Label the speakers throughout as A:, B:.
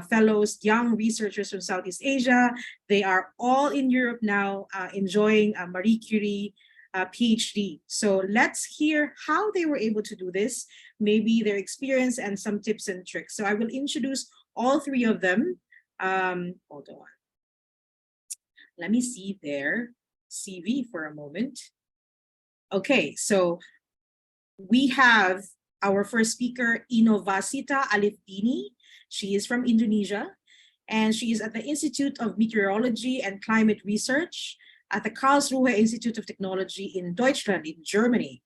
A: fellows, young researchers from Southeast Asia. They are all in Europe now, enjoying a Marie Curie PhD. So let's hear how they were able to do this, maybe their experience and some tips and tricks. So I will introduce all three of them. Hold on. Let me see their CV for a moment. Okay, so we have our first speaker, Inovasita Alifdini. She is from Indonesia, and she is at the Institute of Meteorology and Climate Research at the Karlsruhe Institute of Technology in Deutschland, in Germany.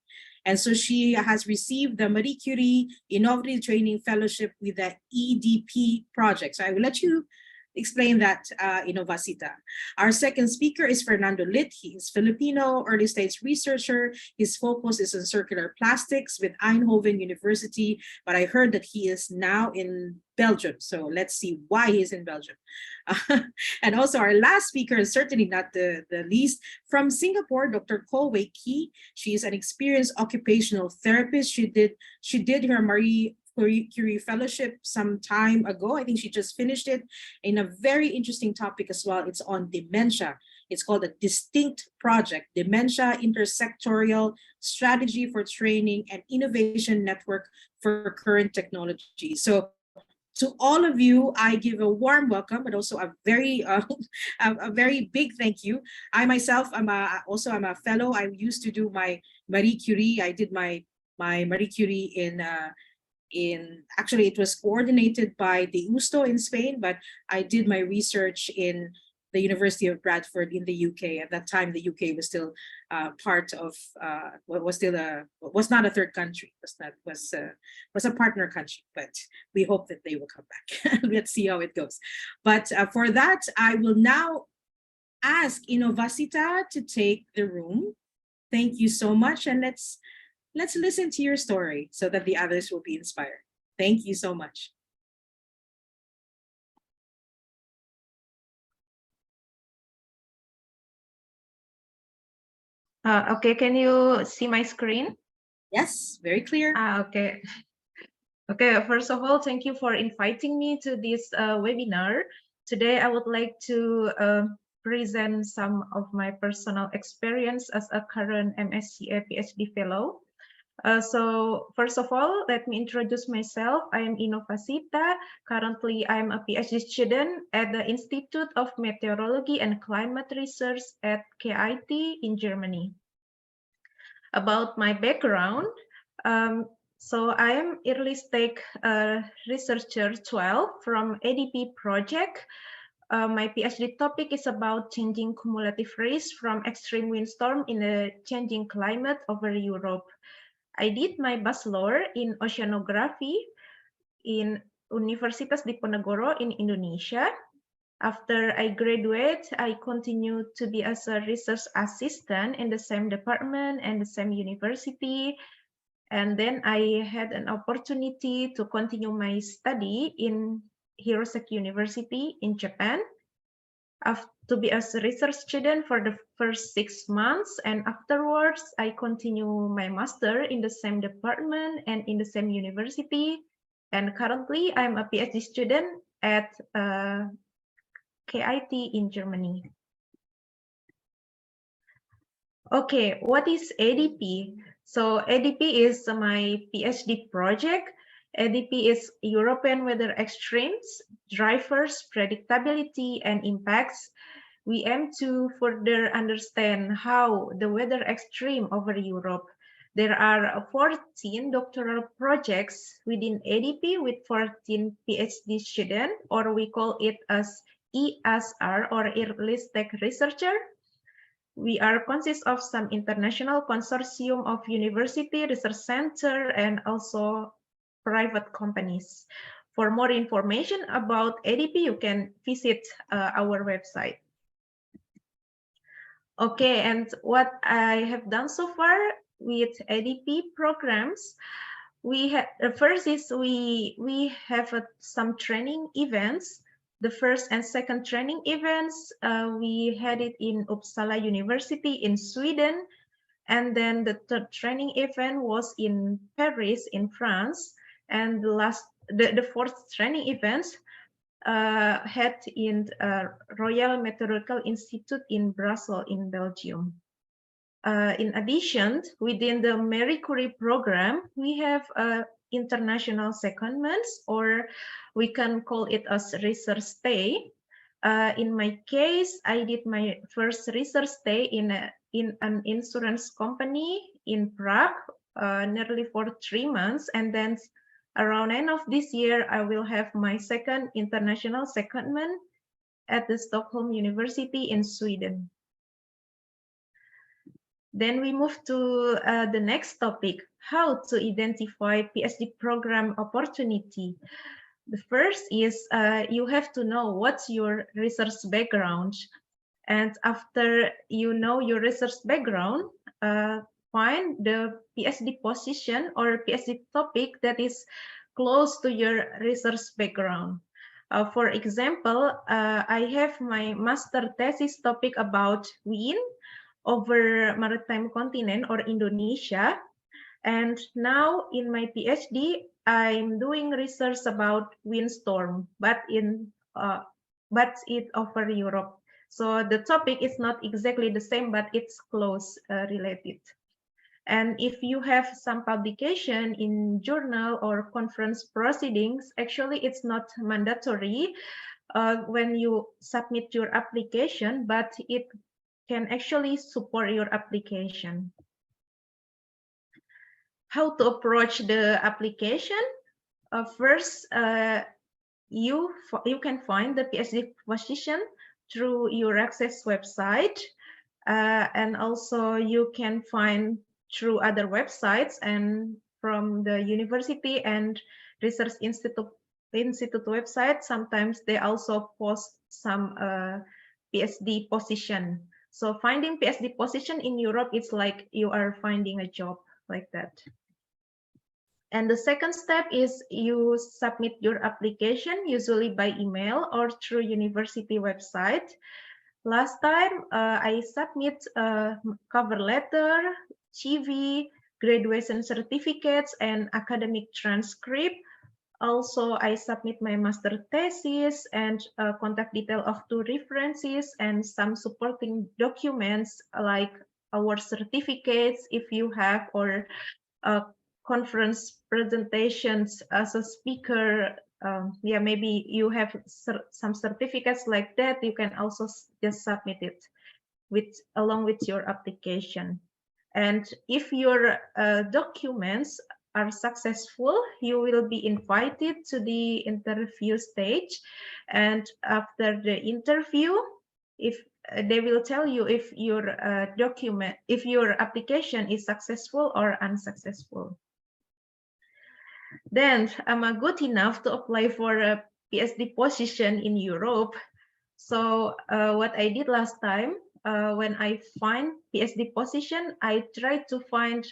A: And so she has received the Marie Curie Innovative Training Fellowship with the EDP project. So I will let you explain that, Inovacita. Our second speaker is Fernando Litis. He is Filipino, early stage researcher. His focus is on circular plastics with Eindhoven University, but I heard that he is now in Belgium. So let's see why he is in Belgium. And also our last speaker is certainly not the least, from Singapore, Dr. Wiki. She is an experienced occupational therapist. She did her Marie-Curie Fellowship some time ago. I think she just finished it, in a very interesting topic as well. It's on dementia. It's called a distinct project, Dementia Intersectorial Strategy for Training and Innovation Network for Current Technology. So to all of you, I give a warm welcome, but also a very big thank you. I myself, I'm a fellow. I used to do my Marie Curie. I did my Marie Curie actually it was coordinated by the USTO in Spain, but I did my research in the University of Bradford in the UK. At that time, the UK was still part of was not a third country. Was a partner country, but we hope that they will come back. Let's see how it goes. But for that, I will now ask Inovacita to take the room. Thank you so much, and let's listen to your story so that the others will be inspired. Thank you so much.
B: Okay, can you see my screen?
A: Yes, very clear.
B: Okay. Okay, first of all, thank you for inviting me to this webinar. Today, I would like to present some of my personal experience as a current MSCA PhD fellow. So first of all, let me introduce myself. I am Inovacita. Currently, I'm a PhD student at the Institute of Meteorology and Climate Research at KIT in Germany. About my background, so I am early stage researcher 12 from ADP project. My PhD topic is about changing cumulative risk from extreme windstorm in a changing climate over Europe. I did my bachelor in oceanography in Universitas Diponegoro in Indonesia. After I graduate, I continued to be as a research assistant in the same department and the same university. And then I had an opportunity to continue my study in Hirosaki University in Japan. To be as a research student for the first 6 months, and afterwards I continue my master in the same department and in the same university. And currently I'm a PhD student at KIT in Germany. Okay, what is ADP? So ADP is my PhD project. ADP is European Weather Extremes, Drivers, Predictability, and Impacts. We aim to further understand how the weather extreme over Europe. There are 14 doctoral projects within ADP with 14 PhD students, or we call it as ESR, or early stage researcher. We are consist of some international consortium of university, research center, and also private companies. For more information about ADP, you can visit our website. Okay, and what I have done so far with ADP programs, we have first is we have some training events. The first and second training events we had it in Uppsala University in Sweden, and then the third training event was in Paris in France, and the fourth training events head in Royal Meteorological Institute in Brussels, in Belgium. In addition, within the Marie Curie program, we have international secondments, or we can call it as research stay. In my case, I did my first research stay in an insurance company in Prague, nearly for 3 months, and then around end of this year, I will have my second international secondment at the Stockholm University in Sweden. Then we move to the next topic, how to identify PhD program opportunity. The first is you have to know what's your research background. And after you know your research background, find the PhD position or PhD topic that is close to your research background. For example, I have my master thesis topic about wind over maritime continent or Indonesia. And now in my PhD, I'm doing research about windstorm, but it over Europe. So the topic is not exactly the same, but it's close related. And if you have some publication in journal or conference proceedings, actually it's not mandatory when you submit your application, but it can actually support your application. How to approach the application? First, you can find the PhD position through your Access website, and also you can find through other websites and from the university and research institute website. Sometimes they also post some PhD position. So finding PhD position in Europe, it's like you are finding a job like that. And the second step is you submit your application, usually by email or through university website. Last time I submit a cover letter, CV, graduation certificates, and academic transcript. Also, I submit my master thesis and contact detail of 2 references and some supporting documents like our certificates if you have, or conference presentations as a speaker. Yeah, maybe you have some certificates like that. You can also just submit it along with your application. And if your documents are successful, you will be invited to the interview stage. And after the interview, if they will tell you if your if your application is successful or unsuccessful. Then I'm good enough to apply for a PhD position in Europe. So what I did last time, when I find PhD position, I try to find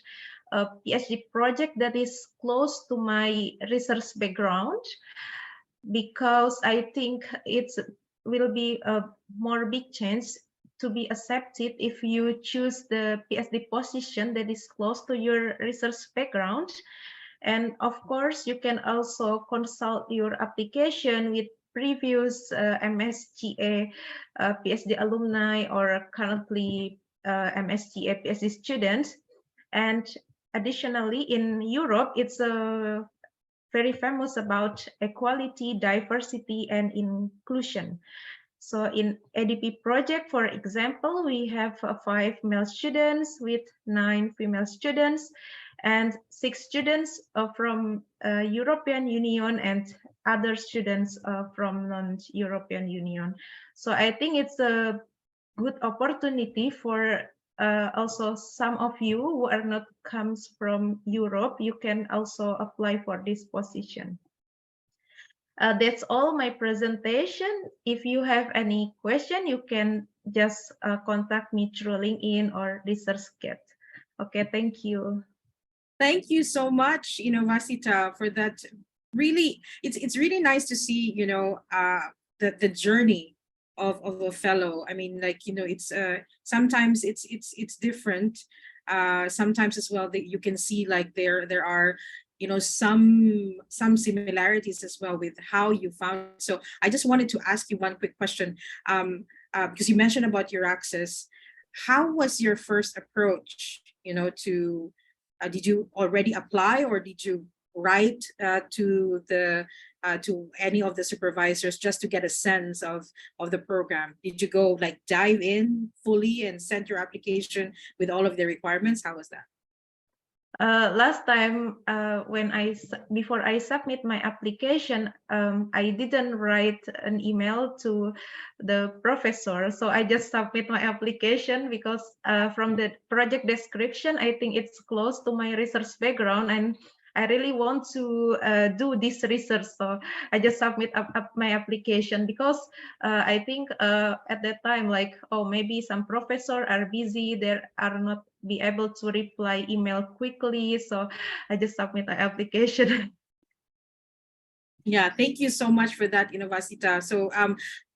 B: a PhD project that is close to my research background, because I think it will be a more big chance to be accepted if you choose the PhD position that is close to your research background. And of course, you can also consult your application with previous MSCA PhD alumni or currently MSCA PhD students. And additionally, in Europe, it's very famous about equality, diversity, and inclusion. So in ADP project, for example, we have 5 male students with 9 female students, and 6 students from European Union and other students from non-European Union. So I think it's a good opportunity for also some of you who are not comes from Europe. You can also apply for this position. That's all my presentation. If you have any question, you can just contact me through LinkedIn or ResearchGate. Okay, thank you.
A: Thank you so much, Inovasita, for that. Really, it's really nice to see, the journey of a fellow. I mean, like, it's sometimes it's different. Sometimes as well that you can see like there are you know, some similarities as well with how you found. So I just wanted to ask you one quick question, because you mentioned about your access. How was your first approach, you know, to did you already apply, or did you write to the to any of the supervisors just to get a sense of the program? Did you go like dive in fully and send your application with all of the requirements? How was that?
B: Last time, before I submit my application, I didn't write an email to the professor, so I just submit my application because from the project description, I think it's close to my research background, and I really want to do this research, so I just submit up my application because I think at that time, like, oh, maybe some professor are busy, they are not be able to reply email quickly, so I just submit my application.
A: Yeah, thank you so much for that, Inovasita. So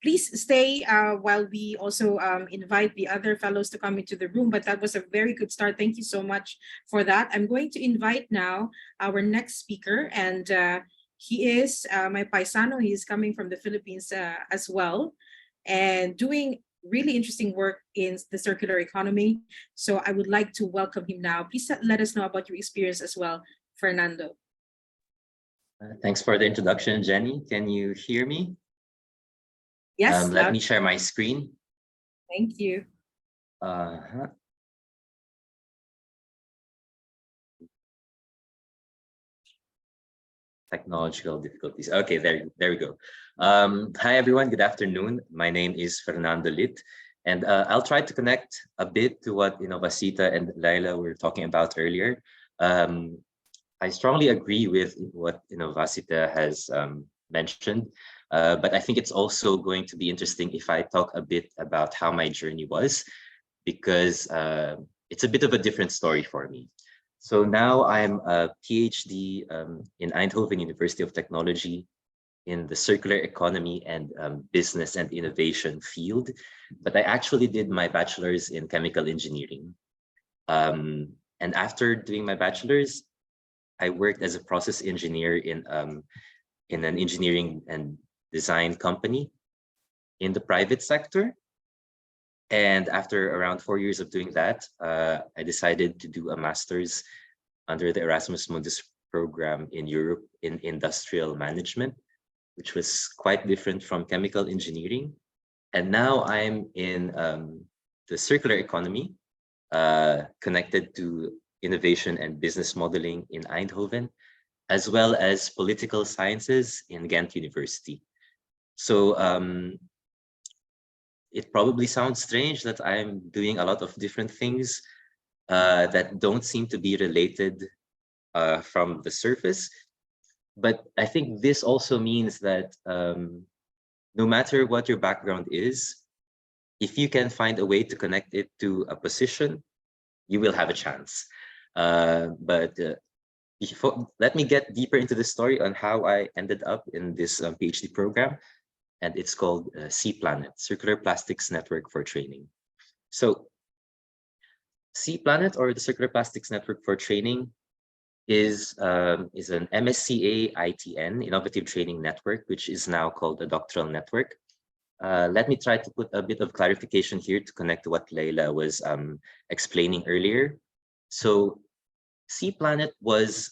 A: please stay while we also invite the other fellows to come into the room, but that was a very good start. Thank you so much for that. I'm going to invite now our next speaker, and he is my paisano. He is coming from the Philippines as well, and doing really interesting work in the circular economy. So I would like to welcome him now. Please let us know about your experience as well, Fernando.
C: Thanks for the introduction, Jenny. Can you hear me?
A: Yes.
C: Let me share my screen.
A: Thank you.
C: Technological difficulties. Okay, there we go. Hi, everyone. Good afternoon. My name is Fernando Litis, and I'll try to connect a bit to what Inovasita and Laila were talking about earlier. I strongly agree with what Inovasita has mentioned, but I think it's also going to be interesting if I talk a bit about how my journey was, because it's a bit of a different story for me. So now I'm a PhD in Eindhoven University of Technology in the circular economy and business and innovation field, but I actually did my bachelor's in chemical engineering. And after doing my bachelor's, I worked as a process engineer in an engineering and design company in the private sector. And after around 4 years of doing that, I decided to do a master's under the Erasmus Mundus program in Europe in industrial management, which was quite different from chemical engineering. And now I'm in the circular economy, connected to innovation and business modeling in Eindhoven, as well as political sciences in Ghent University. So it probably sounds strange that I'm doing a lot of different things that don't seem to be related from the surface. But I think this also means that no matter what your background is, if you can find a way to connect it to a position, you will have a chance. Let me get deeper into the story on how I ended up in this PhD program, and it's called C-PlaNeT, Circular Plastics Network for Training. So C-PlaNeT, or the Circular Plastics Network for Training, is an MSCA ITN, Innovative Training Network, which is now called a doctoral network. Let me try to put a bit of clarification here to connect to what Laila was explaining earlier. So C-PlaNeT was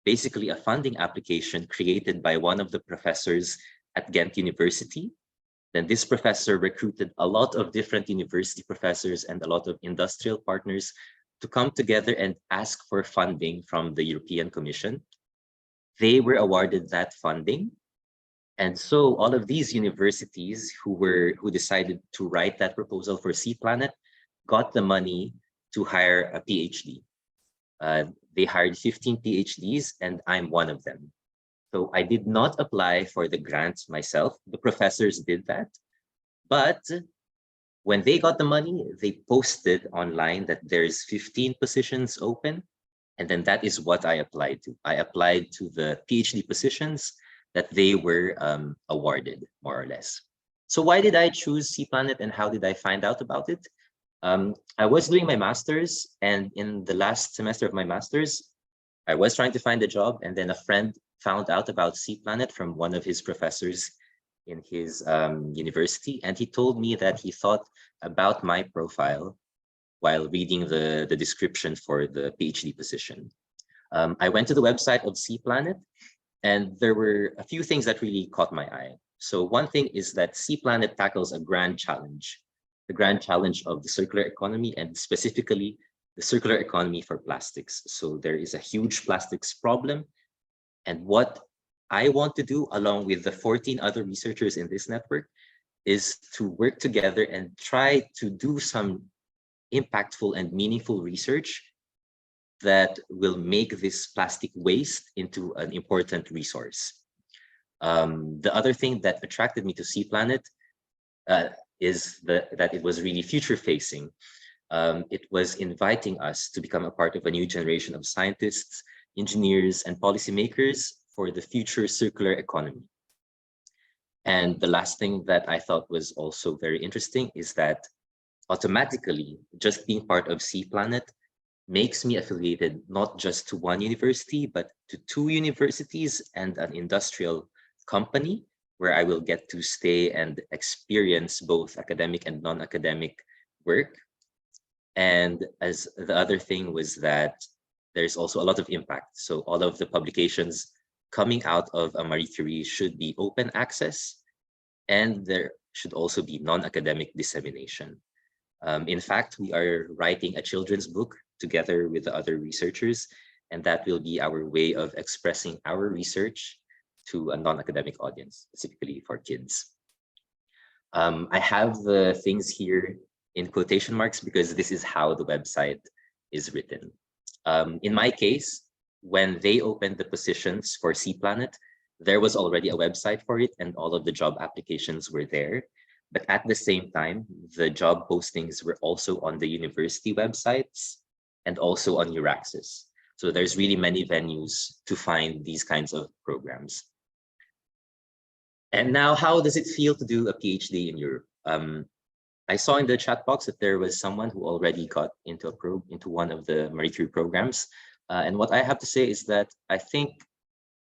C: basically a funding application created by one of the professors at Ghent University. Then this professor recruited a lot of different university professors and a lot of industrial partners to come together and ask for funding from the European Commission. They were awarded that funding. And so all of these universities who decided to write that proposal for C-PlaNeT got the money to hire a PhD. They hired 15 PhDs, and I'm one of them. So I did not apply for the grant myself. The professors did that. But when they got the money, they posted online that there's 15 positions open. And then that is what I applied to. I applied to the PhD positions that they were awarded, more or less. So why did I choose C-PlaNeT, and how did I find out about it? I was doing my master's, and in the last semester of my master's, I was trying to find a job, and then a friend found out about C-PlaNeT from one of his professors in his university, and he told me that he thought about my profile while reading the description for the PhD position. I went to the website of C-PlaNeT, and there were a few things that really caught my eye. So one thing is that C-PlaNeT tackles a grand challenge, the grand challenge of the circular economy, and specifically the circular economy for plastics. So there is a huge plastics problem. And what I want to do, along with the 14 other researchers in this network, is to work together and try to do some impactful and meaningful research that will make this plastic waste into an important resource. The other thing that attracted me to C-PlaNeT is that it was really future-facing. It was inviting us to become a part of a new generation of scientists, engineers, and policymakers for the future circular economy. And the last thing that I thought was also very interesting is that automatically, just being part of C-PlaNeT makes me affiliated not just to one university, but to 2 universities and an industrial company where I will get to stay and experience both academic and non-academic work. And as the other thing was that there's also a lot of impact. So all of the publications coming out of a Marie Curie should be open access, and there should also be non-academic dissemination. In fact, we are writing a children's book together with the other researchers, and that will be our way of expressing our research to a non-academic audience, specifically for kids. I have the things here in quotation marks because this is how the website is written. In my case, when they opened the positions for C-PlaNeT, there was already a website for it and all of the job applications were there. But at the same time, the job postings were also on the university websites and also on Euraxis. So there's really many venues to find these kinds of programs. And now, how does it feel to do a PhD in Europe? I saw in the chat box that there was someone who already got into one of the Marie Curie programs. And what I have to say is that I think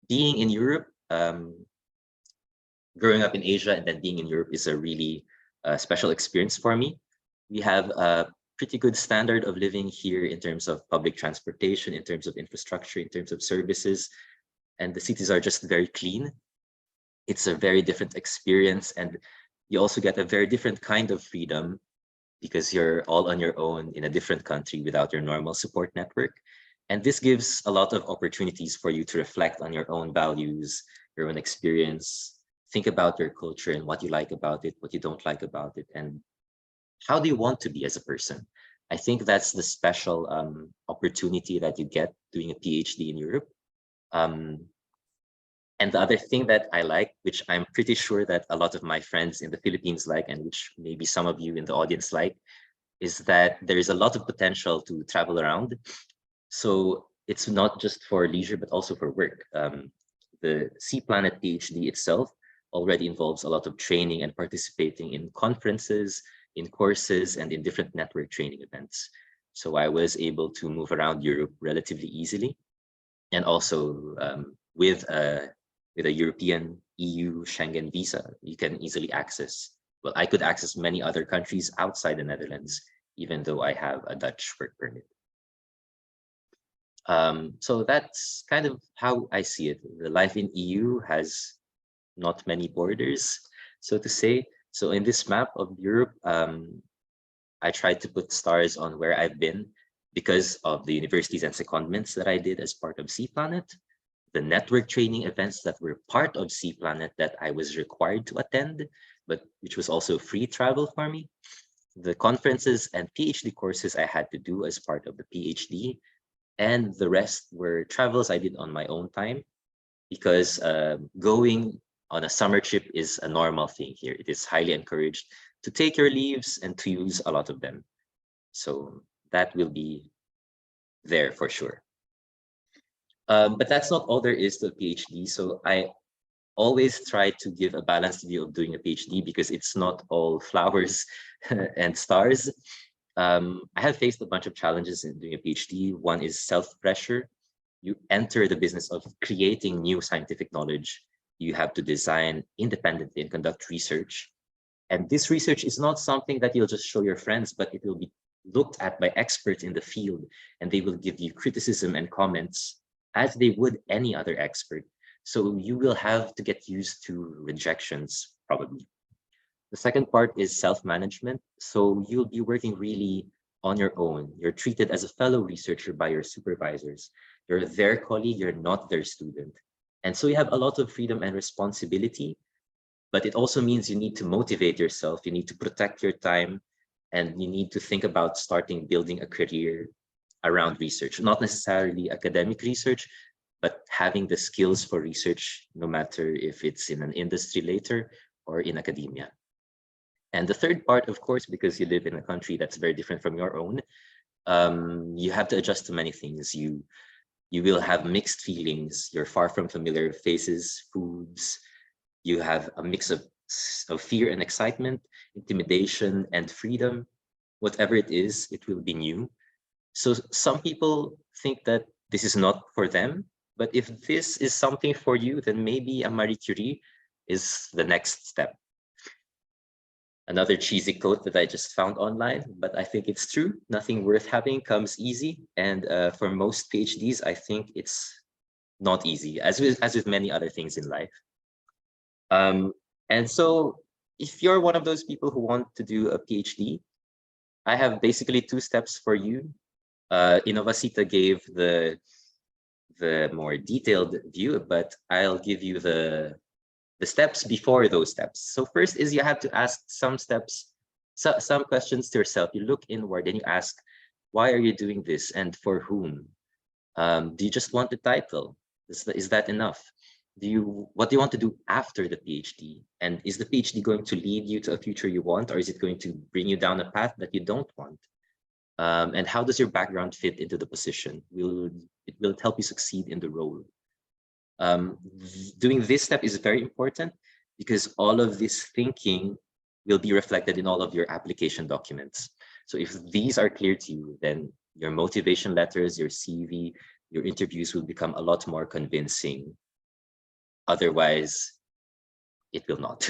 C: being in Europe, growing up in Asia and then being in Europe is a really special experience for me. We have a pretty good standard of living here in terms of public transportation, in terms of infrastructure, in terms of services, and the cities are just very clean. It's a very different experience, and you also get a very different kind of freedom because you're all on your own in a different country without your normal support network. And this gives a lot of opportunities for you to reflect on your own values, your own experience, think about your culture and what you like about it, what you don't like about it, and how do you want to be as a person. I think that's the special opportunity that you get doing a PhD in Europe. And the other thing that I like, which I'm pretty sure that a lot of my friends in the Philippines like, and which maybe some of you in the audience like, is that there is a lot of potential to travel around. So it's not just for leisure, but also for work. The C-PlaNeT PhD itself already involves a lot of training and participating in conferences, in courses, and in different network training events. So I was able to move around Europe relatively easily. And also with a European EU Schengen visa, you can easily access, well, I could access many other countries outside the Netherlands, even though I have a Dutch work permit. So that's kind of how I see it. The life in EU has not many borders, so to say. So in this map of Europe, I tried to put stars on where I've been because of the universities and secondments that I did as part of C-PlaNeT, the network training events that were part of C-PlaNeT that I was required to attend, but which was also free travel for me, the conferences and PhD courses I had to do as part of the PhD, and the rest were travels I did on my own time, because going on a summer trip is a normal thing here. It is highly encouraged to take your leaves and to use a lot of them. So that will be there for sure. But that's not all there is to a PhD. So I always try to give a balanced view of doing a PhD because it's not all flowers and stars. I have faced a bunch of challenges in doing a PhD. One is self-pressure. you enter the business of creating new scientific knowledge, you have to design independently and conduct research. And this research is not something that you'll just show your friends, but it will be looked at by experts in the field, and they will give you criticism and comments as they would any other expert. So you will have to get used to rejections, probably. The second part is self-management. So you'll be working really on your own. You're treated as a fellow researcher by your supervisors. You're their colleague, you're not their student. And so you have a lot of freedom and responsibility, but it also means you need to motivate yourself, you need to protect your time, and you need to think about starting building a career around research, not necessarily academic research, but having the skills for research, no matter if it's in an industry later or in academia. And the third part, of course, because you live in a country that's very different from your own, you have to adjust to many things. You will have mixed feelings. You're far from familiar faces, foods. You have a mix of fear and excitement, intimidation and freedom. Whatever it is, it will be new. So some people think that this is not for them, but if this is something for you, then maybe a Marie Curie is the next step. Another cheesy quote that I just found online, but I think it's true. Nothing worth having comes easy. And for most PhDs, I think it's not easy, as with many other things in life. And so if you're one of those people who want to do a PhD, I have basically 2 steps for you. Inovacita gave the more detailed view, but I'll give you the steps before those steps. So first is you have to ask some questions to yourself. You look inward and you ask, why are you doing this and for whom? Do you just want the title? Is that enough? What do you want to do after the PhD? And is the PhD going to lead you to a future you want, or is it going to bring you down a path that you don't want? And how does your background fit into the position? It will help you succeed in the role. Doing this step is very important because all of this thinking will be reflected in all of your application documents. So if these are clear to you, then your motivation letters, your CV, your interviews will become a lot more convincing. Otherwise, it will not.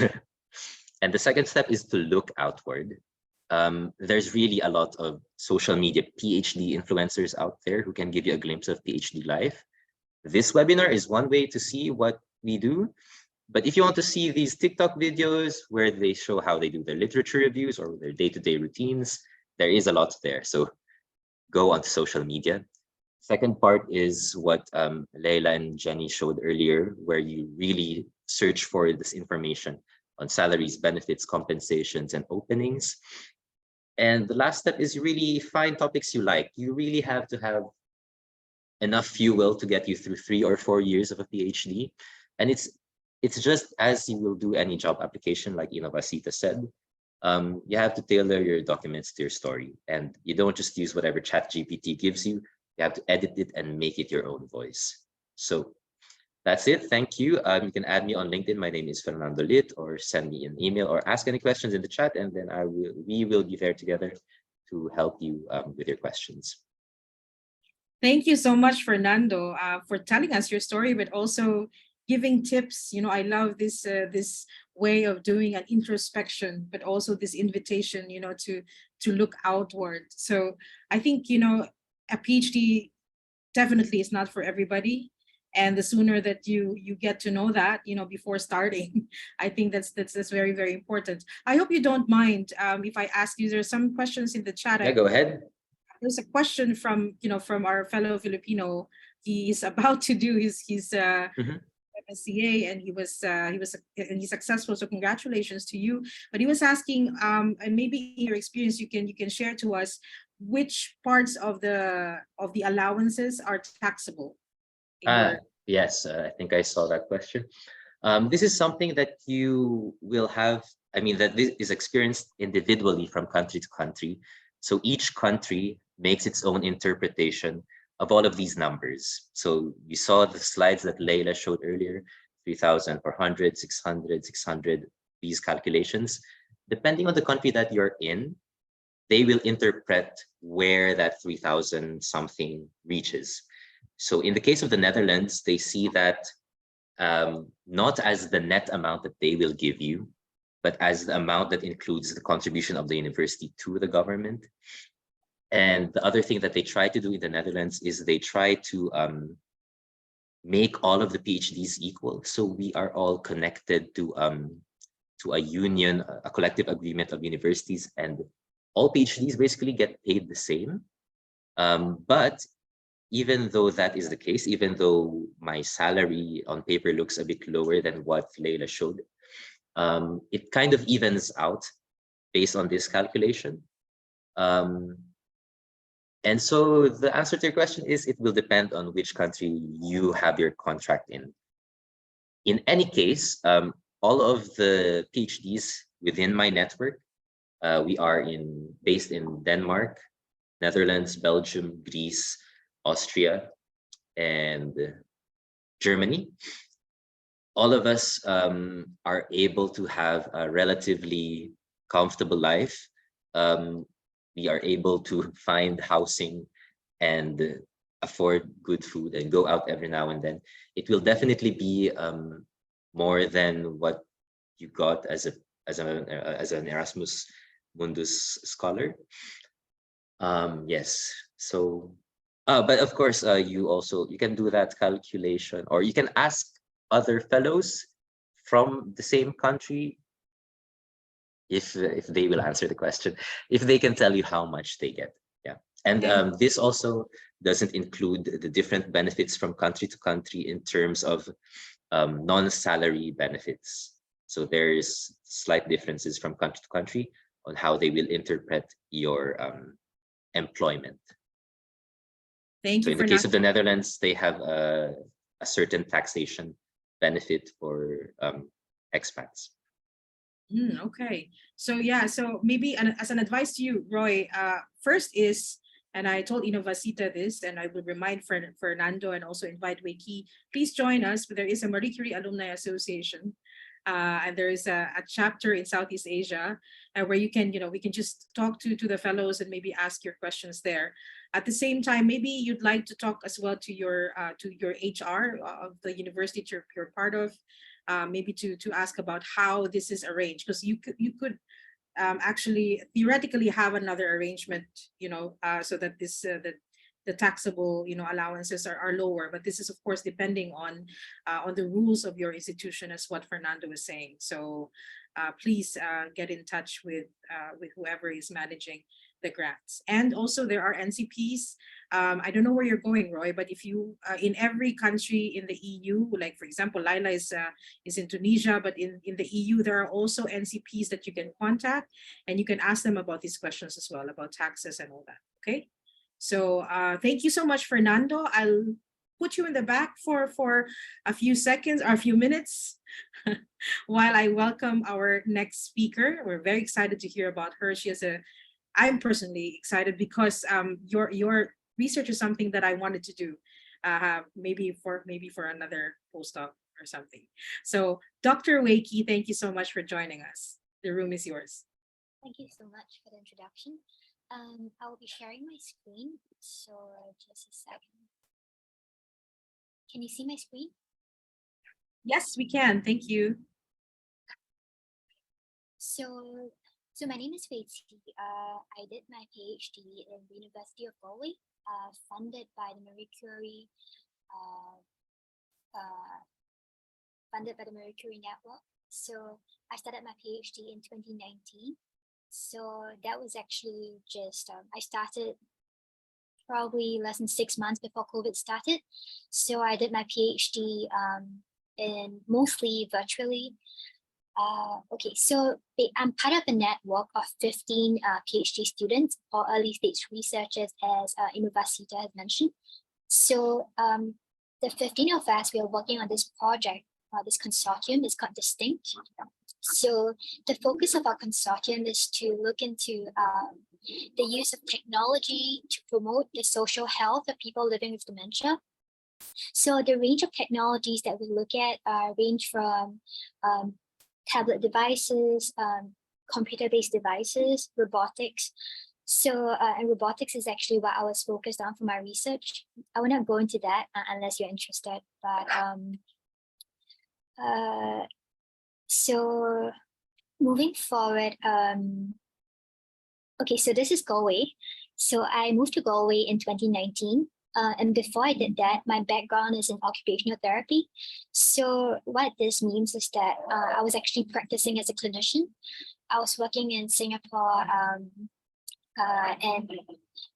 C: And the second step is to look outward. There's really a lot of social media PhD influencers out there who can give you a glimpse of PhD life. This webinar is one way to see what we do. But if you want to see these TikTok videos where they show how they do their literature reviews or their day-to-day routines, there is a lot there. So go onto social media. Second part is what Leila and Jenny showed earlier, where you really search for this information on salaries, benefits, compensations, and openings. And the last step is you really find topics you like. You really have to have enough fuel to get you through 3 or 4 years of a PhD. And it's just as you will do any job application, like Inovacita said. You have to tailor your documents to your story. And you don't just use whatever ChatGPT gives you. You have to edit it and make it your own voice. So that's it. Thank you. You can add me on LinkedIn. My name is Fernando Lit, or send me an email or ask any questions in the chat, and then we will be there together to help you with your questions.
A: Thank you so much, Fernando, for telling us your story, but also giving tips. You know, I love this this way of doing an introspection, but also this invitation, you know, to look outward. So I think, you know, a PhD definitely is not for everybody. And the sooner that you get to know that, you know, before starting, I think that's very, very important. I hope you don't mind if I ask you, there's some questions in the chat.
C: Yeah, go ahead.
A: There's a question from, you know, from our fellow Filipino. He's about to do his MSCA, and he's successful. So congratulations to you. But he was asking, and maybe in your experience, you can share to us which parts of the allowances are taxable.
C: Yes, I think I saw that question. This is something that you will have, I mean, that this is experienced individually from country to country. So each country makes its own interpretation of all of these numbers. So you saw the slides that Leila showed earlier, 3,400, 600, 600, these calculations. Depending on the country that you're in, they will interpret where that 3,000 something reaches. So in the case of the Netherlands, they see that not as the net amount that they will give you, but as the amount that includes the contribution of the university to the government. And the other thing that they try to do in the Netherlands is they try to make all of the PhDs equal. So we are all connected to a union, a collective agreement of universities, and all PhDs basically get paid the same. But even though that is the case, even though my salary on paper looks a bit lower than what Leila showed, it kind of evens out based on this calculation. And so the answer to your question is it will depend on which country you have your contract in. In any case, all of the PhDs within my network, we are based in Denmark, Netherlands, Belgium, Greece, Austria, and Germany. All of us are able to have a relatively comfortable life. We are able to find housing and afford good food and go out every now and then. It will definitely be more than what you got as an Erasmus Mundus scholar. Yes. So, but of course, you can do that calculation, or you can ask other fellows from the same country if they will answer the question, if they can tell you how much they get. Yeah. And this also doesn't include the different benefits from country to country in terms of non-salary benefits. So there's slight differences from country to country on how they will interpret your employment.
A: Thank
C: So
A: you.
C: in the case of the Netherlands, they have a certain taxation benefit for expats.
A: Okay. So yeah, so maybe as an advice to you, Roy, first is, and I told Inovacita this, and I will remind Fernando and also invite Wiki, please join us. There is a Marie Curie Alumni Association, and there is a chapter in Southeast Asia where you can, we can just talk to the fellows and maybe ask your questions there. At the same time, maybe you'd like to talk as well to your HR of the university you're part of, maybe to ask about how this is arranged, because you could actually theoretically have another arrangement, so that this the taxable allowances are lower, but this is of course depending on the rules of your institution, as what Fernando was saying. So please get in touch with whoever is managing the grants. And also there are NCPs. I don't know where you're going, Roy, but if you in every country in the EU, like for example, Laila is in Tunisia, but in the EU there are also NCPs that you can contact, and you can ask them about these questions as well, about taxes and all that. Okay, so thank you so much, Fernando. I'll put you in the back for a few seconds or a few minutes while I welcome our next speaker. We're very excited to hear about her. I'm personally excited because your research is something that I wanted to do, maybe for another postdoc or something. So Dr. Wiki, thank you so much for joining us. The room is yours.
D: Thank you so much for the introduction. I will be sharing my screen, so just a second. Can you see my screen?
A: Yes, we can. Thank you.
D: So my name is Faitzi. I did my PhD in the University of Galway, funded by the Marie Curie network. So I started my PhD in 2019. So that was actually just, I started probably less than 6 months before COVID started. So I did my PhD in mostly virtually. Okay, so I'm part of a network of 15 PhD students or early stage researchers, as Inovacita has mentioned. So the 15 of us, we are working on this project, this consortium is called Distinct. So the focus of our consortium is to look into the use of technology to promote the social health of people living with dementia. So the range of technologies that we look at range from tablet devices, computer-based devices, robotics, So, and robotics is actually what I was focused on for my research. I will not go into that unless you're interested, but so moving forward, okay, so this is Galway. So I moved to Galway in 2019. And before I did that, my background is in occupational therapy. So what this means is that I was actually practicing as a clinician. I was working in Singapore and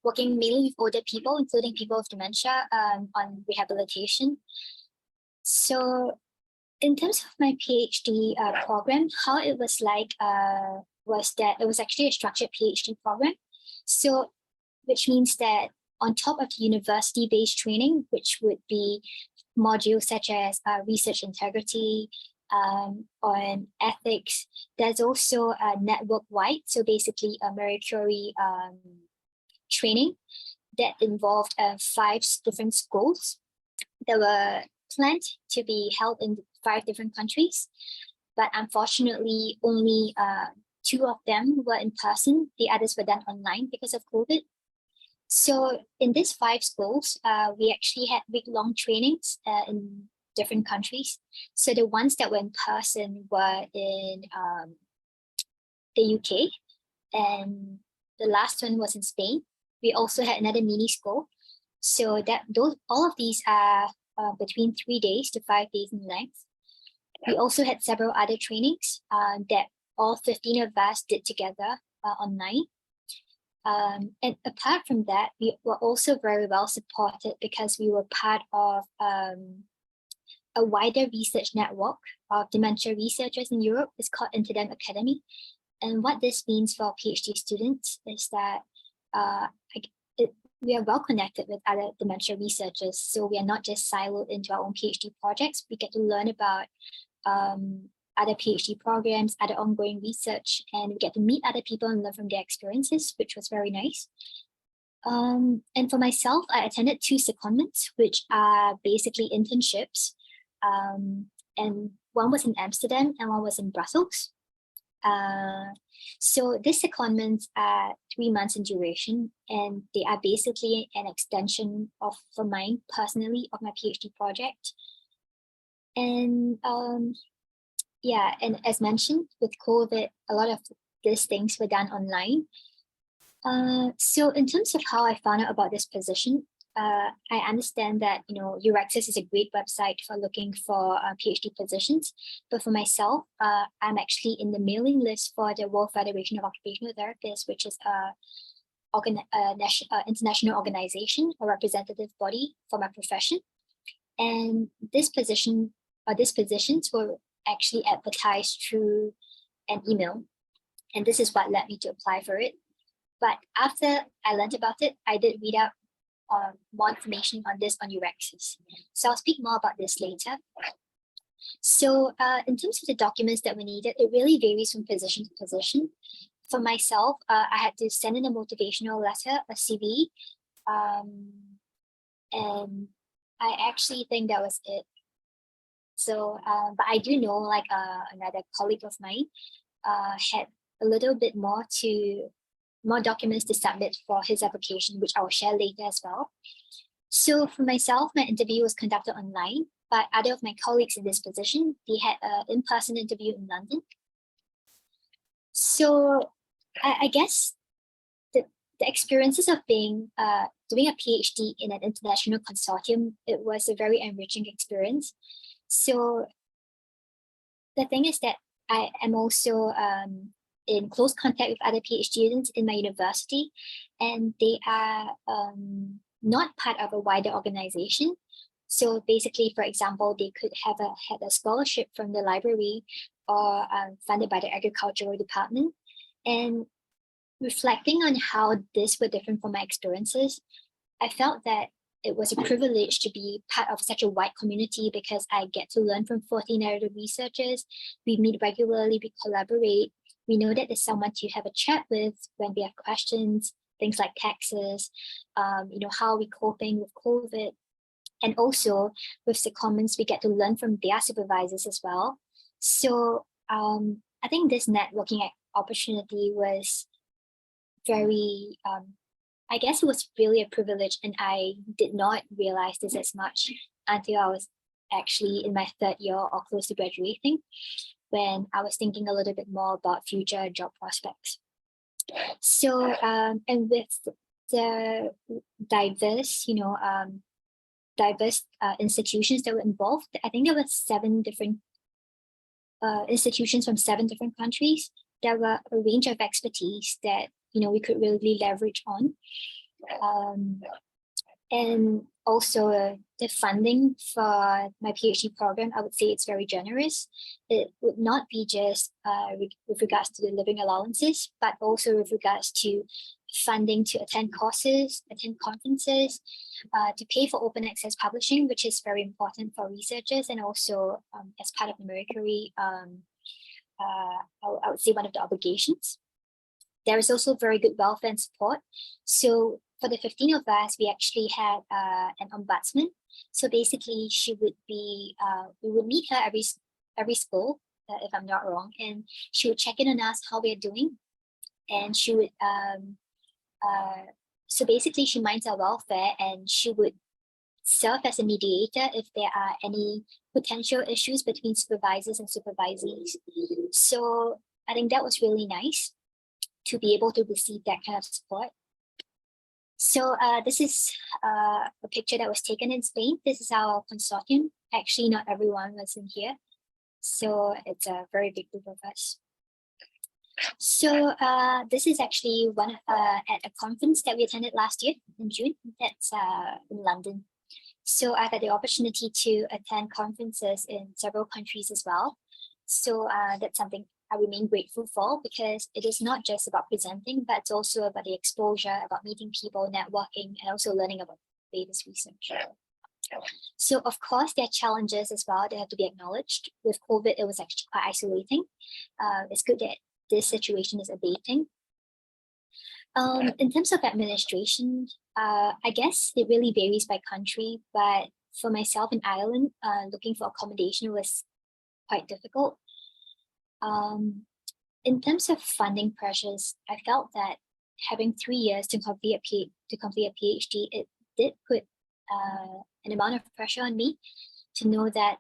D: working mainly with older people, including people with dementia, on rehabilitation. So in terms of my PhD program, how it was like was that it was actually a structured PhD program. So, which means that on top of the university-based training, which would be modules such as research integrity, on ethics, there's also a network-wide, so basically a Marie Curie training that involved 5 different schools that were planned to be held in 5 different countries, but unfortunately only 2 of them were in person. The others were done online because of COVID. So in these 5 schools, we actually had week-long trainings in different countries. So the ones that were in person were in the UK, and the last one was in Spain. We also had another mini school. So that all of these are between 3 days to 5 days in length. We also had several other trainings that all 15 of us did together online. And apart from that, we were also very well supported because we were part of a wider research network of dementia researchers in Europe. It's called Interdem Academy. And what this means for PhD students is that we are well connected with other dementia researchers. So we are not just siloed into our own PhD projects. We get to learn about other PhD programs, other ongoing research, and we get to meet other people and learn from their experiences, which was very nice. And for myself, I attended 2 secondments, which are basically internships. And one was in Amsterdam and one was in Brussels. So these secondments are 3 months in duration, and they are basically an extension of, for mine personally, of my PhD project. And yeah, and as mentioned, with COVID, a lot of these things were done online. So in terms of how I found out about this position, I understand that, Euraxis is a great website for looking for PhD positions. But for myself, I'm actually in the mailing list for the World Federation of Occupational Therapists, which is an international organization or representative body for my profession. And this position or these positions were actually advertised through an email. And this is what led me to apply for it. But after I learned about it, I did read up more information on this on Euraxis. So I'll speak more about this later. So in terms of the documents that were needed, it really varies from position to position. For myself, I had to send in a motivational letter, a CV, and I actually think that was it. So, but I do know like another colleague of mine had a little bit more documents to submit for his application, which I will share later as well. So for myself, my interview was conducted online, but other of my colleagues in this position, they had an in-person interview in London. So I guess the experiences of doing a PhD in an international consortium, it was a very enriching experience. So the thing is that I am also in close contact with other PhD students in my university, and they are not part of a wider organization. So basically, for example, they could have had a scholarship from the library or funded by the agricultural department. And reflecting on how this were different from my experiences, I felt that it was a privilege to be part of such a wide community because I get to learn from 14 other researchers. We meet regularly, we collaborate. We know that there's someone to have a chat with when we have questions, things like taxes, how are we coping with COVID? And also with secondments, we get to learn from their supervisors as well. So I think this networking opportunity was very, I guess it was really a privilege, and I did not realize this as much until I was actually in my third year or close to graduating, when I was thinking a little bit more about future job prospects. So, and with the diverse, diverse institutions that were involved, I think there were 7 different institutions from 7 different countries. There were a range of expertise that we could really leverage on, and also the funding for my PhD program, I would say it's very generous. It would not be just with regards to the living allowances, but also with regards to funding to attend courses, attend conferences, to pay for open access publishing, which is very important for researchers, and also as part of the Marie Curie, I would say one of the obligations. There is also very good welfare and support. So for the 15 of us, we actually had an ombudsman. So basically, she would be, we would meet her every school, if I'm not wrong, and she would check in on us how we're doing, and she would. So basically, she minds our welfare, and she would serve as a mediator if there are any potential issues between supervisors and supervisees. So I think that was really nice to be able to receive that kind of support. So this is a picture that was taken in Spain. This is our consortium. Actually, not everyone was in here. So it's a very big group of us. So this is actually one at a conference that we attended last year in June. That's in London. So I had the opportunity to attend conferences in several countries as well. So that's something I remain grateful for, because it is not just about presenting, but it's also about the exposure, about meeting people, networking, and also learning about the latest research. So of course, there are challenges as well that have to be acknowledged. With COVID, it was actually quite isolating. It's good that this situation is abating. In terms of administration, I guess it really varies by country, but for myself in Ireland, looking for accommodation was quite difficult. In terms of funding pressures, I felt that having 3 years to complete a PhD, it did put an amount of pressure on me to know that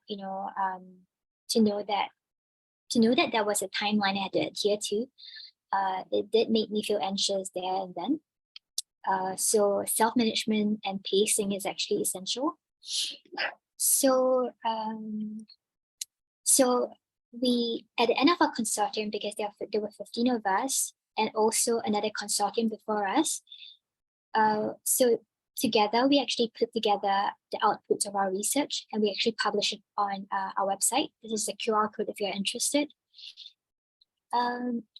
D: there was a timeline I had to adhere to. It did make me feel anxious there and then. So self-management and pacing is actually essential. So we, at the end of our consortium, because there were 15 of us and also another consortium before us, so together we actually put together the outputs of our research, and we actually publish it on our website. This is the QR code if you're interested.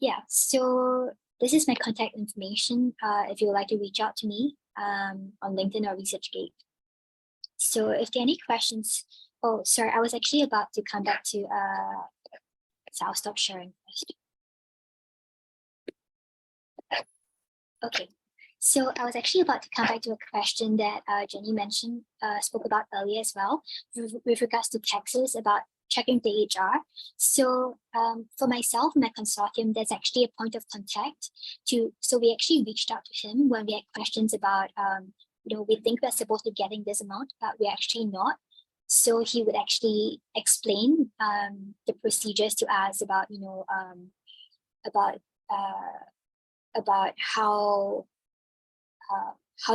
D: Yeah, so this is my contact information if you would like to reach out to me on LinkedIn or ResearchGate. So if there are any questions, oh, sorry, I was actually about to come back to, so I'll stop sharing first. Okay, so I was actually about to come back to a question that Jenny mentioned, spoke about earlier as well, with regards to taxes, about checking the HR. So for myself and my consortium, there's actually a point of contact so we actually reached out to him when we had questions about, we think we're supposed to be getting this amount, but we're actually not. So he would actually explain the procedures to us about, about how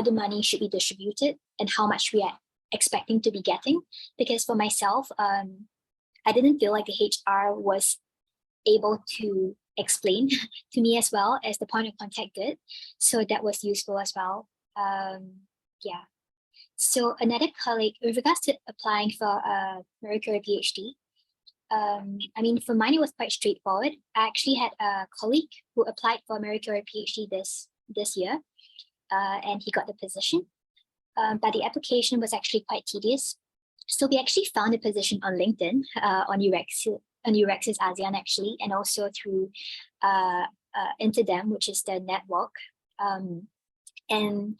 D: the money should be distributed and how much we are expecting to be getting. Because for myself, I didn't feel like the HR was able to explain to me as well as the point of contact did. So that was useful as well. Yeah. So another colleague, with regards to applying for a Marie Curie PhD, I mean, for mine, it was quite straightforward. I actually had a colleague who applied for a Marie Curie PhD this year, and he got the position. But the application was actually quite tedious. So we actually found a position on LinkedIn, on Eurex's ASEAN actually, and also through Interdem, which is the network. And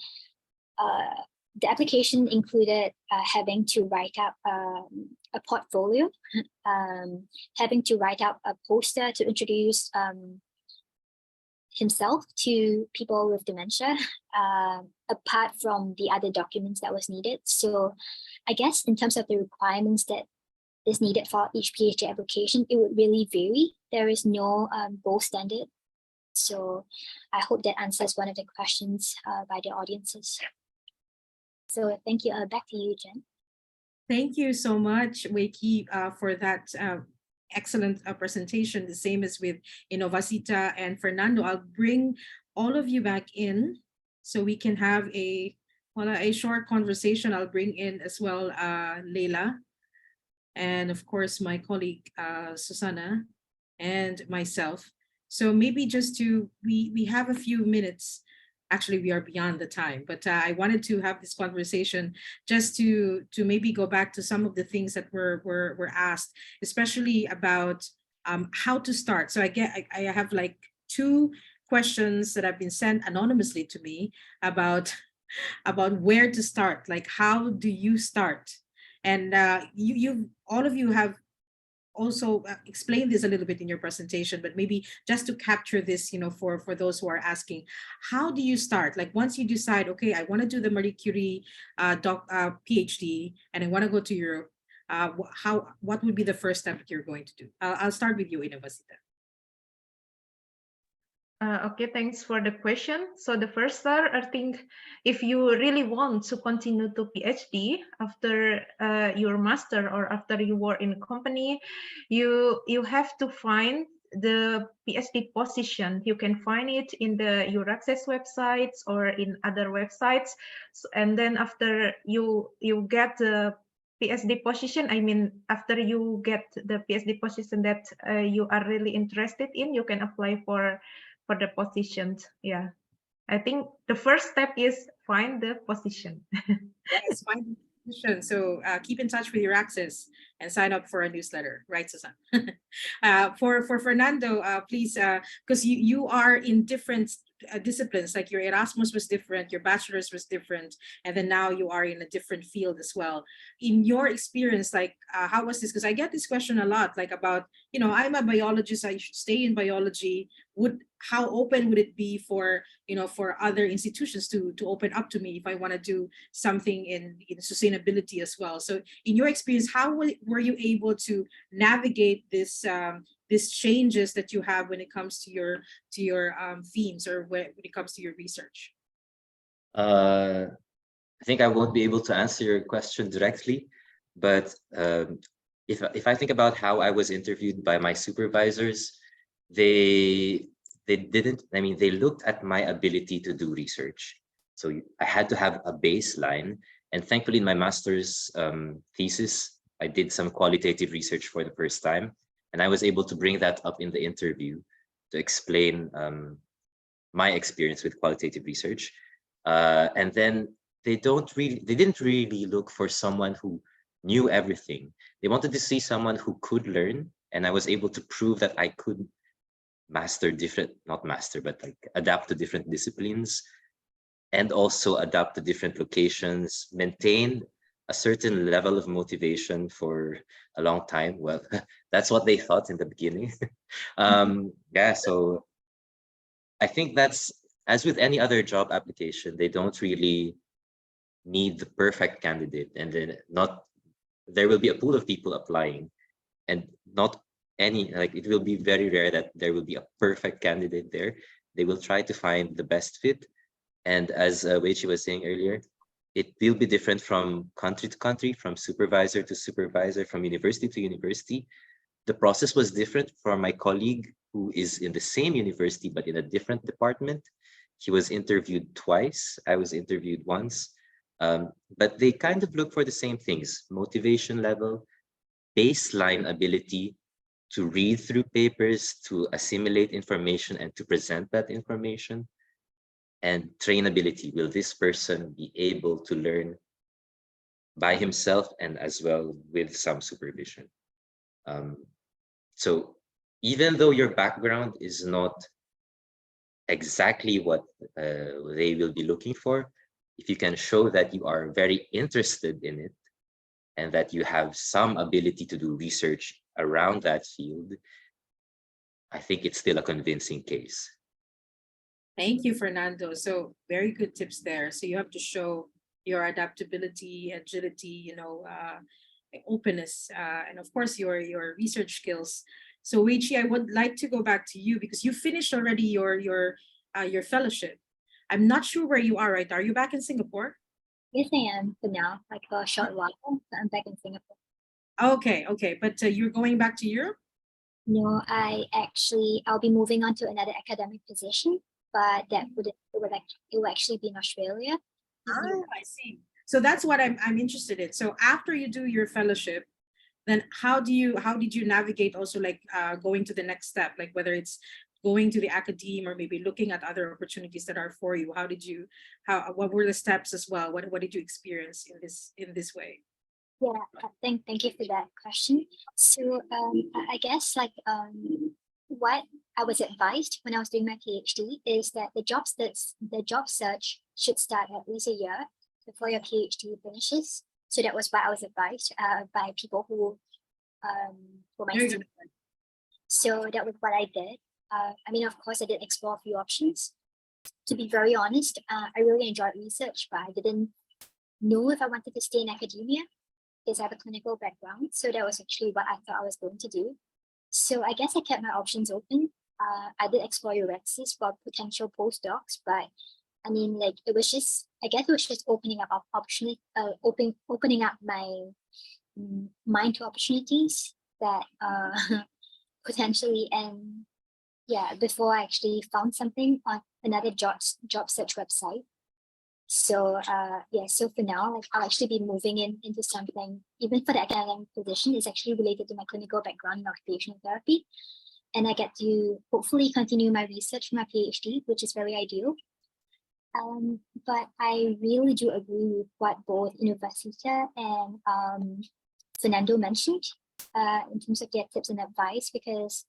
D: the application included having to write up a portfolio, having to write up a poster to introduce himself to people with dementia, apart from the other documents that was needed. So I guess in terms of the requirements that is needed for each PhD application, it would really vary. There is no gold standard. So I hope that answers one of the questions by the audiences. So thank you. Back to you, Jen.
A: Thank you so much, Wiki, for that excellent presentation. The same as with Inovacita and Fernando. I'll bring all of you back in so we can have a short conversation. I'll bring in as well Leila, and of course my colleague Susanna and myself. So maybe just we have a few minutes. Actually, we are beyond the time, but I wanted to have this conversation just to maybe go back to some of the things that were asked, especially about how to start. So I have like 2 questions that have been sent anonymously to me about where to start. Like, how do you start? And all of you have also explained this a little bit in your presentation, but maybe just to capture this, for those who are asking, how do you start? Like, once you decide, okay, I want to do the Marie Curie PhD and I want to go to Europe, what would be the first step that you're going to do? I'll start with you, Inovasita.
B: Okay, thanks for the question. So the first start, I think, if you really want to continue to PhD after your master or after you work in a company, you have to find the PhD position. You can find it in the Euraccess websites or in other websites. So, and then after you get the PhD position, I mean, after you get the PhD position that you are really interested in, you can apply for the positions. Yeah, I think the first step is find the position.
A: Yes, find the position. So keep in touch with your access and sign up for a newsletter, right, Susan? For Fernando, please, because you are in different disciplines, like your Erasmus was different, your bachelor's was different, and then now you are in a different field as well. In your experience, like how was this? Because I get this question a lot, like about, I'm a biologist, I should stay in biology. How open would it be for for other institutions to open up to me if I want to do something in sustainability as well? So in your experience, how were you able to navigate this these changes that you have when it comes to your themes, or when it comes to your research?
C: I think I won't be able to answer your question directly, but if I think about how I was interviewed by my supervisors, they didn't, I mean, they looked at my ability to do research. So I had to have a baseline. And thankfully, in my master's thesis, I did some qualitative research for the first time. And I was able to bring that up in the interview to explain my experience with qualitative research. And then they didn't really look for someone who knew everything. They wanted to see someone who could learn. And I was able to prove that I could adapt to different disciplines, and also adapt to different locations, maintain a certain level of motivation for a long time. Well, that's what they thought in the beginning. Yeah, so I think that's, as with any other job application, they don't really need the perfect candidate, and then there will be a pool of people applying, and not it will be very rare that there will be a perfect candidate there. They will try to find the best fit. And as Weichi was saying earlier, it will be different from country to country, from supervisor to supervisor, from university to university. The process was different for my colleague who is in the same university, but in a different department. He was interviewed twice. I was interviewed once. But they kind of look for the same things: motivation level, baseline ability to read through papers, to assimilate information, and to present that information, and trainability. Will this person be able to learn by himself and as well with some supervision? So even though your background is not exactly what they will be looking for, if you can show that you are very interested in it and that you have some ability to do research around that field, I think it's still a convincing case.
A: Thank you, Fernando. So very good tips there. So you have to show your adaptability, agility, openness, and of course your research skills. So Weichi, I would like to go back to you because you finished already your fellowship. I'm not sure where you are right now. Are you back in Singapore?
D: Yes, I am for now, like for a short while. But I'm back in Singapore.
A: Okay, okay. But you're going back to Europe?
D: No, I'll be moving on to another academic position, but it will actually be in Australia.
A: I see. So that's what I'm interested in. So after you do your fellowship, then how did you navigate also like going to the next step, like whether it's going to the academe or maybe looking at other opportunities that are for you? What were the steps as well? What did you experience in this way?
D: Yeah, thank you for that question. So I guess like what I was advised when I was doing my PhD is that the job search should start at least a year before your PhD finishes. So that was what I was advised by people who were my
A: Very
D: students.
A: good.
D: So that was what I did. I mean, of course, I did explore a few options. To be very honest, I really enjoyed research, but I didn't know if I wanted to stay in academia because I have a clinical background. So that was actually what I thought I was going to do. So I guess I kept my options open. I did explore UXs for potential postdocs, but I mean, like it was just opening up opening up my mind to opportunities that potentially, and yeah, before I actually found something on another job search website. So yeah, so for now, like I'll actually be moving into something, even for the academic position, is actually related to my clinical background in occupational therapy. And I get to hopefully continue my research for my PhD, which is very ideal. But I really do agree with what both Inovacita and Fernando mentioned in terms of their tips and advice, because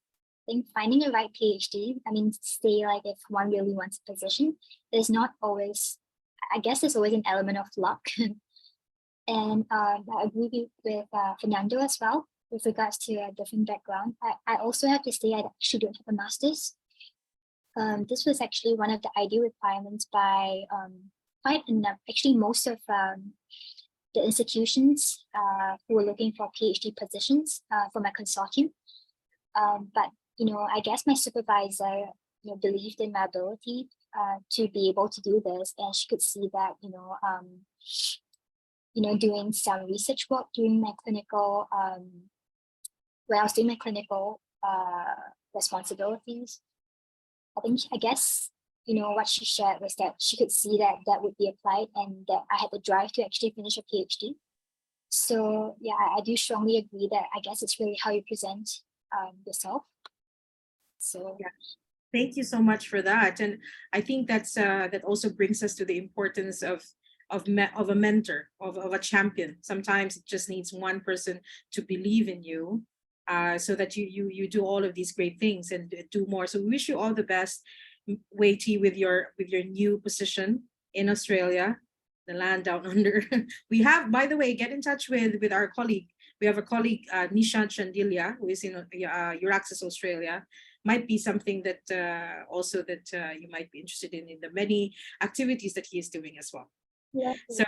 D: I think finding the right PhD, I mean, say like if one really wants a position, there's not always, I guess there's always an element of luck. And I agree with Fernando as well with regards to a different background. I also have to say I actually don't have a master's. This was actually one of the ideal requirements by quite enough, actually most of the institutions who were looking for PhD positions for my consortium. But I guess my supervisor believed in my ability to be able to do this, and she could see that doing some research work during my clinical when I was doing my clinical responsibilities. I guess what she shared was that she could see that that would be applied and that I had the drive to actually finish a PhD. So yeah, I do strongly agree that I guess it's really how you present yourself. So
A: yeah. Thank you so much for that. And I think that also brings us to the importance of a mentor, of a champion. Sometimes it just needs one person to believe in you so that you do all of these great things and do more. So we wish you all the best, Weichi, with your new position in Australia, the land down under. We have, by the way, get in touch with our colleague. We have a colleague, Nishant Chandilia, who is in Euraxis, Australia. Might be something that also that you might be interested in the many activities that he is doing as well.
D: yeah.
A: So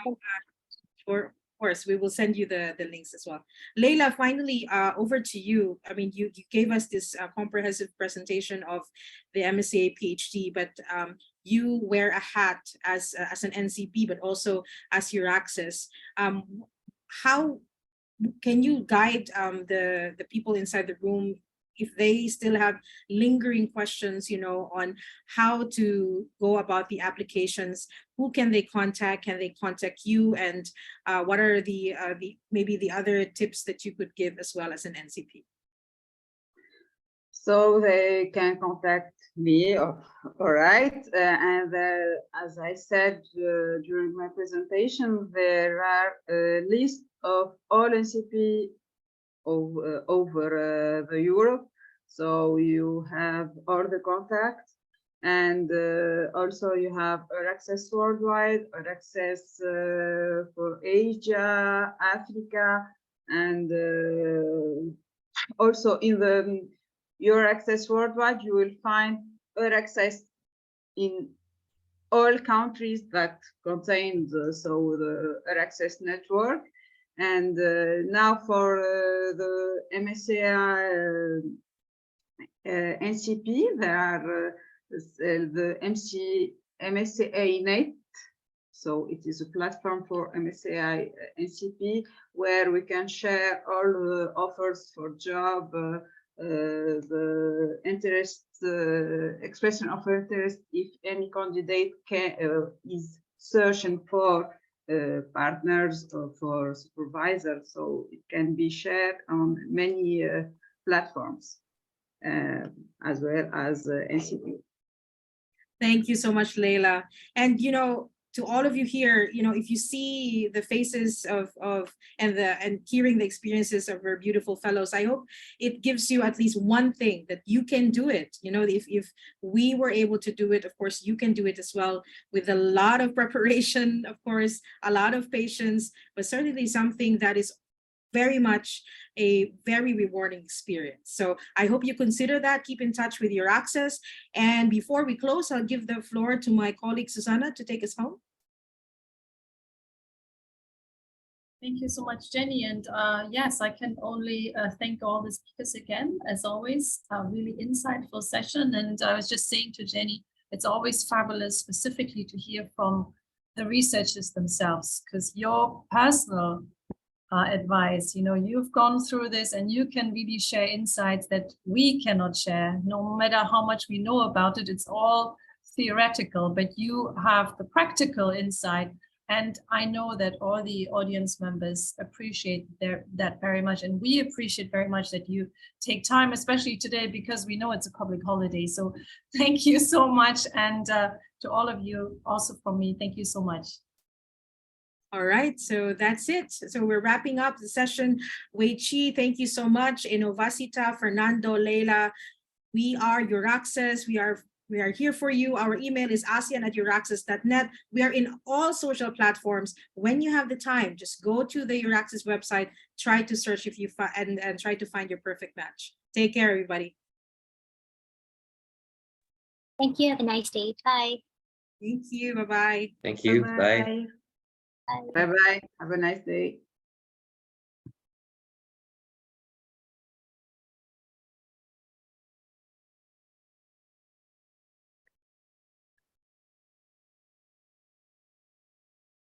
A: of course, we will send you the links as well. Leila, finally, over to you. I mean, you gave us this comprehensive presentation of the MSCA PhD, but you wear a hat as an NCP, but also as Euraxis. How can you guide the people inside the room if they still have lingering questions, on how to go about the applications? Who can they contact? Can they contact you? And what are the maybe the other tips that you could give as well as an NCP?
E: So they can contact me, all right. And as I said during my presentation, there are a list of all NCP over the Europe. So you have all the contacts, and also you have access worldwide, or access for Asia, Africa, and also in the Your Access Worldwide, you will find access in all countries that contain the access network. And now for the MSCA NCP, there are the MSCA NET. So it is a platform for MSCI NCP where we can share all the offers for job, the interest, expression of interest if any candidate is searching for partners or for supervisors. So it can be shared on many platforms as well as NCP.
A: Thank you so much, Leila. And to all of you here, if you see the faces and hearing the experiences of our beautiful fellows, I hope it gives you at least one thing, that you can do it. If we were able to do it, of course, you can do it as well, with a lot of preparation, of course, a lot of patience, but certainly something that is very much a very rewarding experience. So I hope you consider that. Keep in touch with your access. And before we close, I'll give the floor to my colleague Susanna to take us home.
F: Thank you so much, Jenny. And yes, I can only thank all the speakers again, as always, a really insightful session. And I was just saying to Jenny, it's always fabulous specifically to hear from the researchers themselves, because your personal advice, you've gone through this and you can really share insights that we cannot share, no matter how much we know about it. It's all theoretical, but you have the practical insight. And I know that all the audience members appreciate that very much. And we appreciate very much that you take time, especially today, because we know it's a public holiday. So thank you so much. And to all of you, also from me, thank you so much.
A: All right, so that's it. So we're wrapping up the session. Wei Chi, thank you so much. Inovacita, Fernando, Leila, we are your access. We are here for you. Our email is ASEAN@youraccess.net. We are in all social platforms. When you have the time, just go to the Euraccess website, try to search if you and try to find your perfect match. Take care, everybody.
D: Thank you. Have a nice day. Bye.
A: Thank you. Bye-bye.
C: Thank you. Bye.
E: Bye-bye. Have a nice day.